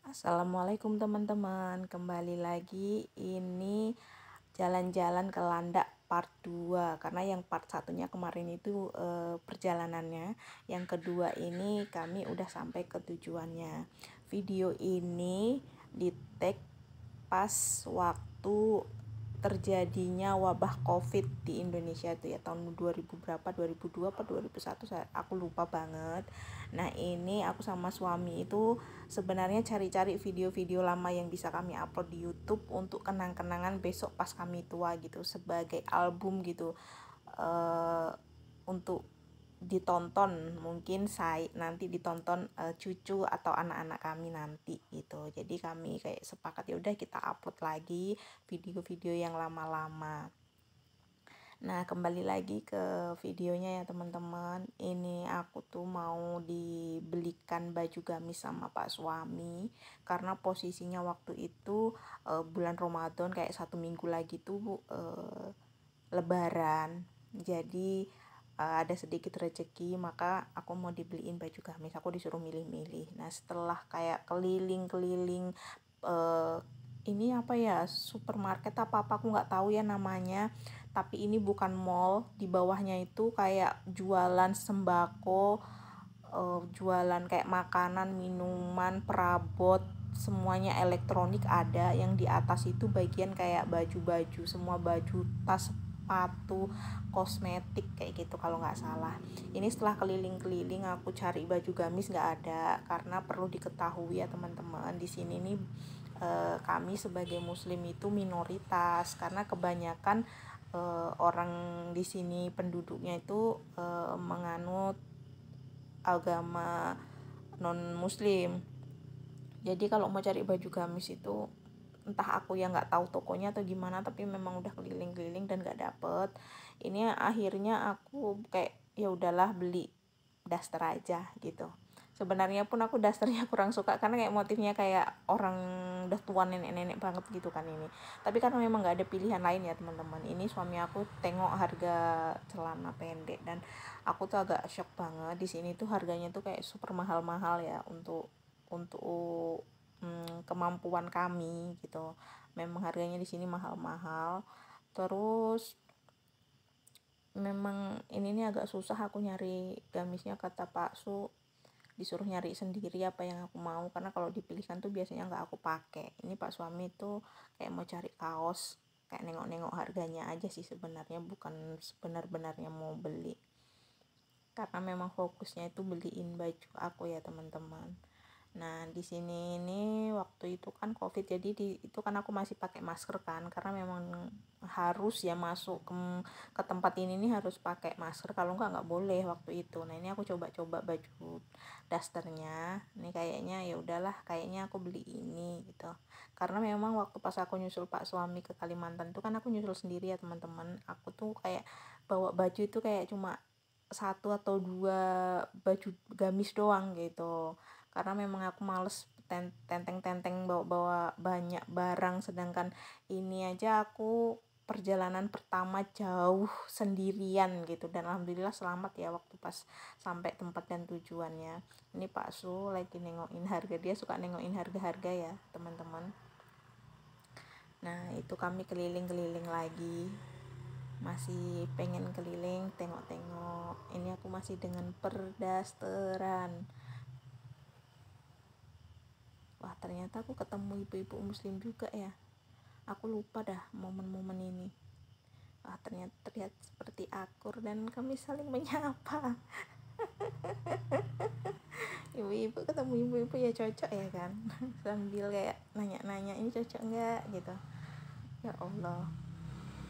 Assalamualaikum teman-teman, kembali lagi ini jalan-jalan ke Landak part 2 karena yang part satunya kemarin itu perjalanannya, yang kedua ini kami udah sampai ke tujuannya. Video ini di tag pas waktu terjadinya wabah COVID di Indonesia itu ya tahun 2000 berapa 2002 atau 2001 aku lupa banget. Nah, ini aku sama suami itu sebenarnya cari-cari video-video lama yang bisa kami upload di YouTube untuk kenang-kenangan besok pas kami tua gitu sebagai album gitu. eh untuk ditonton, mungkin saya nanti ditonton cucu atau anak-anak kami nanti gitu. Jadi kami kayak sepakat ya udah kita upload lagi video-video yang lama-lama. Nah, kembali lagi ke videonya ya teman-teman. Ini aku tuh mau dibelikan baju gamis sama Pak suami karena posisinya waktu itu bulan Ramadan, kayak 1 minggu lagi tuh Lebaran. Jadi ada sedikit rezeki, maka aku mau dibeliin baju gamis. Aku disuruh milih-milih. Nah, setelah kayak keliling-keliling ini apa ya, supermarket apa aku nggak tahu ya namanya, tapi ini bukan mall. Di bawahnya itu kayak jualan sembako, jualan kayak makanan, minuman, perabot, semuanya elektronik ada. Yang di atas itu bagian kayak baju-baju, semua baju, tas, sepatu, kosmetik kayak gitu kalau nggak salah. Ini setelah keliling-keliling aku cari baju gamis nggak ada, karena perlu diketahui ya teman-teman, di sini nih kami sebagai muslim itu minoritas karena kebanyakan orang di sini penduduknya itu menganut agama non muslim. Jadi kalau mau cari baju gamis itu entah aku yang nggak tahu tokonya atau gimana, tapi memang udah keliling-keliling dan nggak dapet. Ini akhirnya aku kayak ya udahlah beli daster aja gitu. Sebenarnya pun aku dasternya kurang suka karena kayak motifnya kayak orang udah tua, nenek-nenek banget gitu kan ini. Tapi karena memang nggak ada pilihan lain ya teman-teman. Ini suami aku tengok harga celana pendek dan aku tuh agak shock banget. Di sini tuh harganya tuh kayak super mahal-mahal ya untuk kemampuan kami gitu. Memang harganya di sini mahal-mahal. Terus memang ini nih agak susah aku nyari gamisnya, kata Pak Su disuruh nyari sendiri apa yang aku mau, karena kalau dipilihkan tuh biasanya nggak aku pakai. Ini Pak suami tuh kayak mau cari kaos, kayak nengok-nengok harganya aja sih sebenarnya, bukan sebenar-benarnya mau beli, karena memang fokusnya itu beliin baju aku ya teman-teman. Nah, di sini ini waktu itu kan COVID, jadi itu kan aku masih pakai masker kan, karena memang harus ya masuk ke tempat ini nih harus pakai masker, kalau nggak boleh waktu itu. Nah, ini aku coba-coba baju dasternya. Ini kayaknya ya udahlah, kayaknya aku beli ini gitu. Karena memang waktu pas aku nyusul Pak suami ke Kalimantan itu kan aku nyusul sendiri ya teman-teman. Aku tuh kayak bawa baju itu kayak cuma 1 atau 2 baju gamis doang gitu, karena memang aku males tenteng-tenteng bawa-bawa banyak barang. Sedangkan ini aja aku perjalanan pertama jauh sendirian gitu, dan alhamdulillah selamat ya waktu pas sampai tempat dan tujuannya. Ini Pak Su lagi nengokin harga, dia suka nengokin harga-harga ya teman-teman. Nah, itu kami keliling-keliling lagi, masih pengen keliling tengok-tengok. Ini aku masih dengan perdasteran. Wah, ternyata aku ketemu ibu-ibu muslim juga ya, aku lupa dah momen-momen ini. Wah, ternyata terlihat seperti akur dan kami saling menyapa. Ibu-ibu, ketemu ibu-ibu ya cocok ya kan. Sambil kayak nanya-nanya ini cocok nggak gitu. Ya Allah,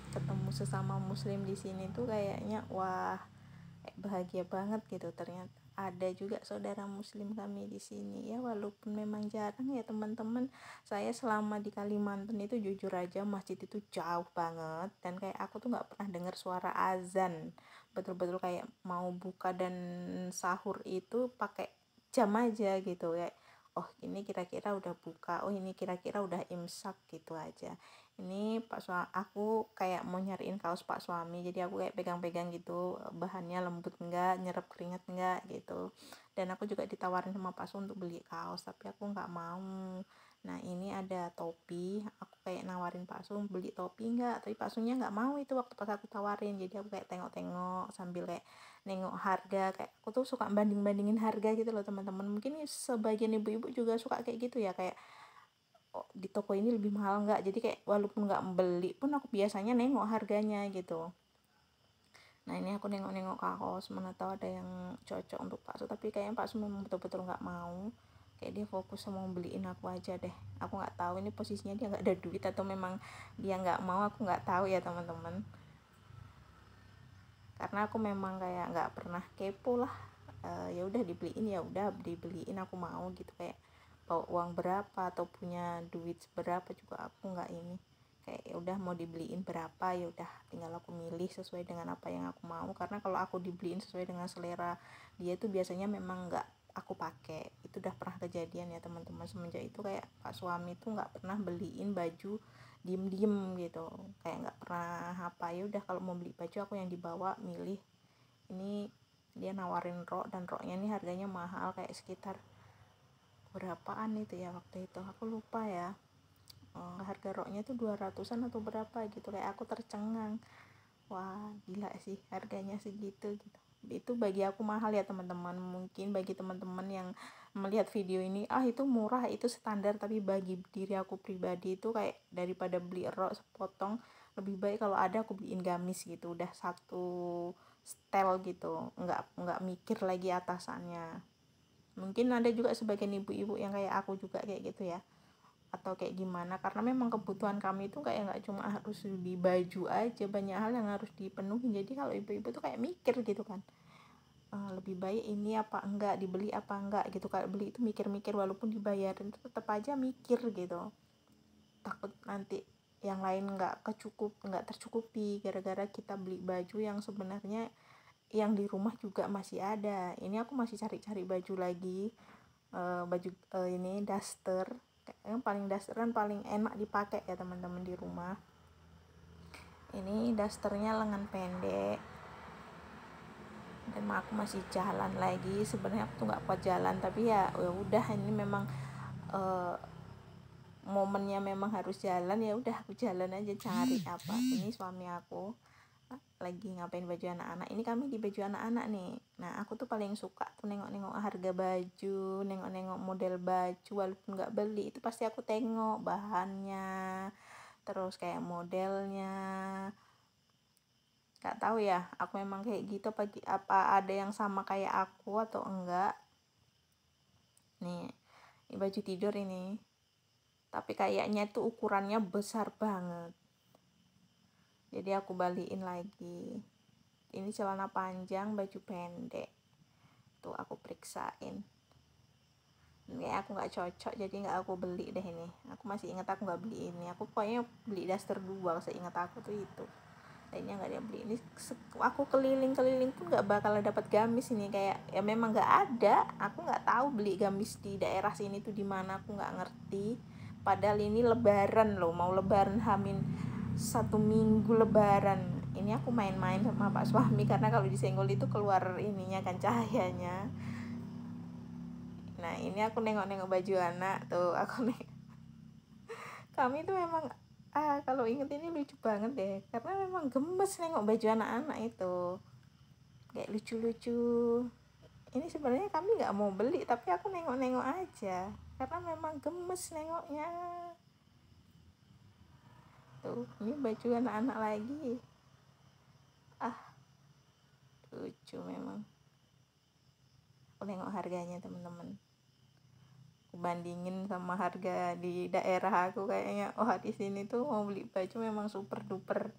ketemu sesama muslim di sini tuh kayaknya wah, bahagia banget gitu. Ternyata ada juga saudara muslim kami di sini ya, walaupun memang jarang ya teman-teman. Saya selama di Kalimantan itu jujur aja masjid itu jauh banget, dan kayak aku tuh nggak pernah dengar suara azan. Betul-betul kayak mau buka dan sahur itu pakai jam aja gitu, kayak oh ini kira-kira udah buka, oh ini kira-kira udah imsak gitu aja. Ini aku kayak mau nyariin kaos pak suami, jadi aku kayak pegang-pegang gitu, bahannya lembut enggak, nyerap keringat enggak gitu. Dan aku juga ditawarin sama pak Su untuk beli kaos, tapi aku nggak mau. Nah ini ada topi, aku kayak nawarin pak Su beli topi enggak, tapi pak Sunya nggak mau itu waktu pas aku tawarin. Jadi aku kayak tengok-tengok sambil kayak nengok harga, kayak aku tuh suka banding-bandingin harga gitu loh teman-teman. Mungkin sebagian ibu-ibu juga suka kayak gitu ya, kayak oh, di toko ini lebih mahal nggak, jadi kayak walaupun nggak beli pun aku biasanya nengok harganya gitu. Nah ini aku nengok-nengok kaos, mana tahu ada yang cocok untuk Pak Su, tapi kayaknya Pak Su memang betul-betul nggak mau, kayak dia fokus sama beliin aku aja deh. Aku nggak tahu ini posisinya dia nggak ada duit atau memang dia nggak mau, aku nggak tahu ya teman-teman, karena aku memang kayak nggak pernah kepo lah. Ya udah dibeliin, ya udah dibeliin, aku mau gitu, kayak bawa uang berapa atau punya duit berapa juga aku nggak ini, kayak ya udah mau dibeliin berapa ya udah tinggal aku milih sesuai dengan apa yang aku mau. Karena kalau aku dibeliin sesuai dengan selera dia itu biasanya memang nggak aku pakai. Itu udah pernah kejadian ya teman-teman. Semenjak itu kayak pak suami tuh nggak pernah beliin baju diem-diem gitu, kayak nggak pernah apa. Ya udah kalau mau beli baju aku yang dibawa milih. Ini dia nawarin rok, dan roknya ini harganya mahal, kayak sekitar berapaan itu ya waktu itu aku lupa ya. Harga roknya tuh 200-an atau berapa gitu, kayak aku tercengang, wah gila sih harganya segitu gitu. Itu bagi aku mahal ya teman-teman. Mungkin bagi teman-teman yang melihat video ini, itu murah, itu standar, tapi bagi diri aku pribadi itu kayak daripada beli rok sepotong, lebih baik kalau ada aku beliin gamis gitu, udah satu setel gitu, nggak mikir lagi atasannya. Mungkin ada juga sebagian ibu-ibu yang kayak aku juga kayak gitu ya, atau kayak gimana, karena memang kebutuhan kami itu kayak nggak cuma harus di baju aja, banyak hal yang harus dipenuhi. Jadi kalau ibu-ibu tuh kayak mikir gitu kan, lebih baik ini apa enggak, dibeli apa enggak gitu. Kalau beli itu mikir-mikir, walaupun dibayarin tetap aja mikir gitu, takut nanti yang lain nggak tercukupi gara-gara kita beli baju yang sebenarnya yang di rumah juga masih ada. Ini aku masih cari-cari baju lagi, baju ini daster, yang paling daster kan paling enak dipakai ya teman-teman di rumah. Ini dasternya lengan pendek, dan aku masih jalan lagi. Sebenarnya aku tuh nggak kuat jalan, tapi ya udah, ini memang momennya memang harus jalan, ya udah aku jalan aja cari apa. Ini suami aku lagi ngapain baju anak-anak. Ini kami di baju anak-anak nih. Nah aku tuh paling suka tuh nengok-nengok harga baju, nengok-nengok model baju, walaupun nggak beli itu pasti aku tengok bahannya, terus kayak modelnya. Nggak tahu ya, aku memang kayak gitu apa ada yang sama kayak aku atau enggak. Nih ini baju tidur ini, tapi kayaknya itu ukurannya besar banget, jadi aku balikin lagi. Ini celana panjang, baju pendek, tuh aku periksain, kayak aku nggak cocok, jadi nggak aku beli deh ini. Aku masih ingat aku nggak beli ini, aku pokoknya beli daster 2 seingat aku tuh itu. Lainnya nggak dia beli. Ini aku keliling-keliling pun nggak bakal dapat gamis ini, kayak ya memang nggak ada. Aku nggak tahu beli gamis di daerah sini tuh di mana, aku nggak ngerti. Padahal ini lebaran loh, mau lebaran hamin 1 minggu lebaran. Ini aku main-main sama pak suami, karena kalau disenggol itu keluar ininya kan, cahayanya. Nah ini aku nengok-nengok baju anak tuh, aku kami tuh memang kalau inget ini lucu banget deh, karena memang gemes nengok baju anak-anak itu, kayak lucu-lucu. Ini sebenarnya kami nggak mau beli, tapi aku nengok-nengok aja karena memang gemes nengoknya. Tuh ini baju anak-anak lagi, lucu memang. Aku nengok harganya teman-teman, aku bandingin sama harga di daerah aku, kayaknya di sini tuh mau beli baju memang super duper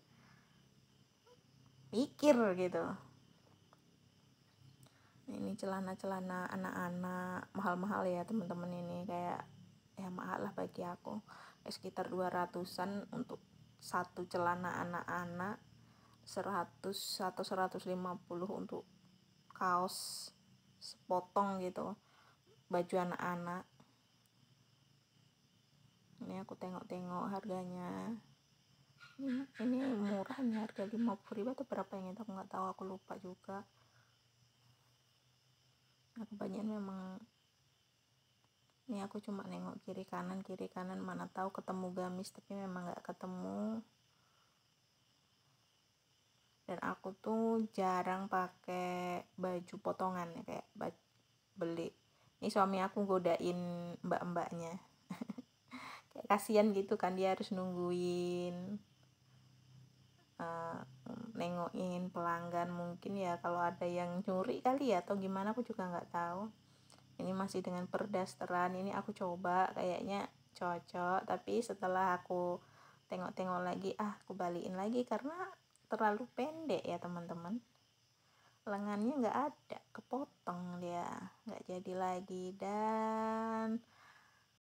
mikir gitu. Ini celana-celana anak-anak mahal-mahal ya teman-teman. Ini kayak ya mahal lah bagi aku, sekitar 200-an untuk satu celana anak-anak, 100 atau 150 untuk kaos sepotong gitu, baju anak-anak. aku tengok-tengok harganya. Ini murah nih, harga 50.000 atau berapa yang itu aku nggak tahu, aku lupa juga. Nah, kebanyakan memang ini aku cuma nengok kiri kanan, mana tahu ketemu gamis, tapi memang nggak ketemu. Dan aku tuh jarang pakai baju potongan ya, kayak beli. Ini suami aku godain mbak-mbaknya. Kayak kasihan gitu kan, dia harus nungguin nengokin pelanggan, mungkin ya kalau ada yang nyuri kali ya atau gimana, aku juga nggak tahu. Ini masih dengan perdasteran, ini aku coba kayaknya cocok, tapi setelah aku tengok-tengok lagi, aku balikin lagi karena terlalu pendek ya teman-teman, lengannya nggak ada, kepotong dia, nggak jadi lagi. Dan